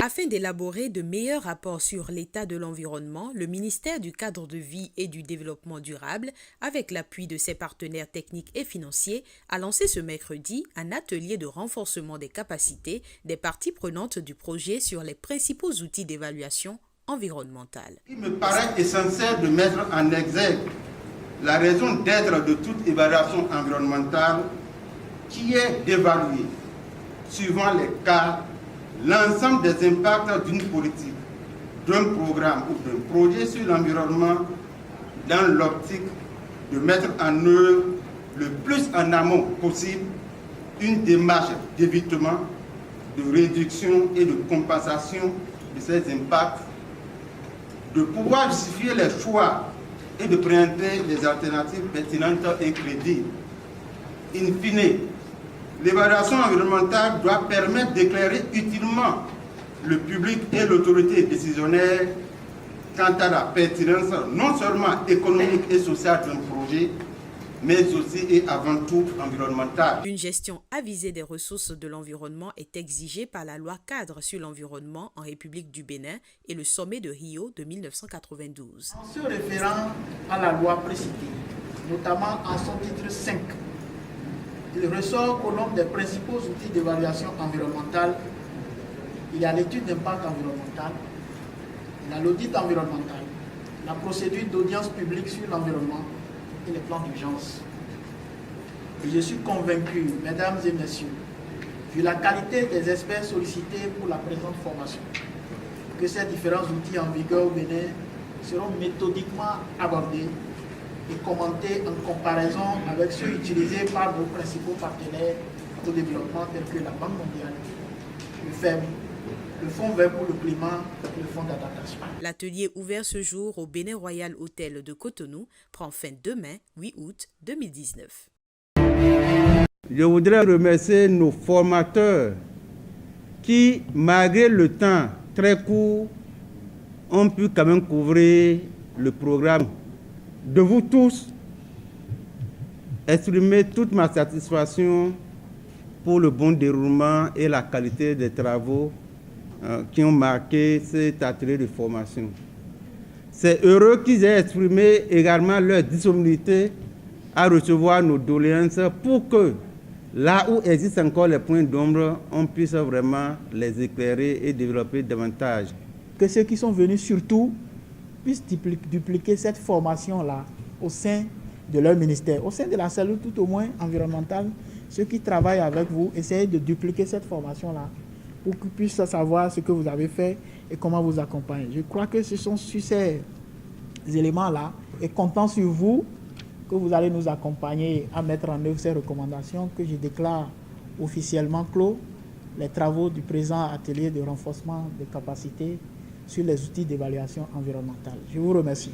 Afin d'élaborer de meilleurs rapports sur l'état de l'environnement, le ministère du Cadre de vie et du Développement durable, avec l'appui de ses partenaires techniques et financiers, a lancé ce mercredi un atelier de renforcement des capacités des parties prenantes du projet sur les principaux outils d'évaluation environnementale. Il me paraît essentiel de mettre en exergue la raison d'être de toute évaluation environnementale qui est d'évaluer, suivant les cas, l'ensemble des impacts d'une politique, d'un programme ou d'un projet sur l'environnement dans l'optique de mettre en œuvre le plus en amont possible une démarche d'évitement, de réduction et de compensation de ces impacts, de pouvoir justifier les choix et de présenter des alternatives pertinentes et crédibles. In fine, l'évaluation environnementale doit permettre d'éclairer utilement le public et l'autorité décisionnaire quant à la pertinence non seulement économique et sociale d'un projet, mais aussi et avant tout environnementale. Une gestion avisée des ressources de l'environnement est exigée par la loi cadre sur l'environnement en République du Bénin et le sommet de Rio de 1992. En se référant à la loi précitée, notamment en son titre 5, il ressort qu'au nombre des principaux outils d'évaluation environnementale, il y a l'étude d'impact environnemental, il y a l'audit environnemental, la procédure d'audience publique sur l'environnement et les plans d'urgence. Et je suis convaincu, mesdames et messieurs, vu la qualité des experts sollicités pour la présente formation, que ces différents outils en vigueur au Bénin seront méthodiquement abordés et commentés en comparaison avec ceux utilisés par nos principaux partenaires au développement tels que la Banque mondiale, le FEM, le Fonds vert pour le climat et le Fonds d'adaptation. L'atelier ouvert ce jour au Bénin Royal Hotel de Cotonou prend fin demain, 8 août 2019. Je voudrais remercier nos formateurs qui, malgré le temps très court, ont pu quand même couvrir le programme. De vous tous, exprimer toute ma satisfaction pour le bon déroulement et la qualité des travaux qui ont marqué cet atelier de formation. C'est heureux qu'ils aient exprimé également leur disponibilité à recevoir nos doléances pour que, là où existent encore les points d'ombre, on puisse vraiment les éclairer et développer davantage. Que ceux qui sont venus surtout puissent dupliquer cette formation-là au sein de leur ministère, au sein de la cellule tout au moins environnementale. Ceux qui travaillent avec vous, essayez de dupliquer cette formation-là pour qu'ils puissent savoir ce que vous avez fait et comment vous accompagner. Je crois que ce sont sur ces éléments-là et comptant sur vous que vous allez nous accompagner à mettre en œuvre ces recommandations que je déclare officiellement clos les travaux du présent atelier de renforcement des capacités sur les outils d'évaluation environnementale. Je vous remercie.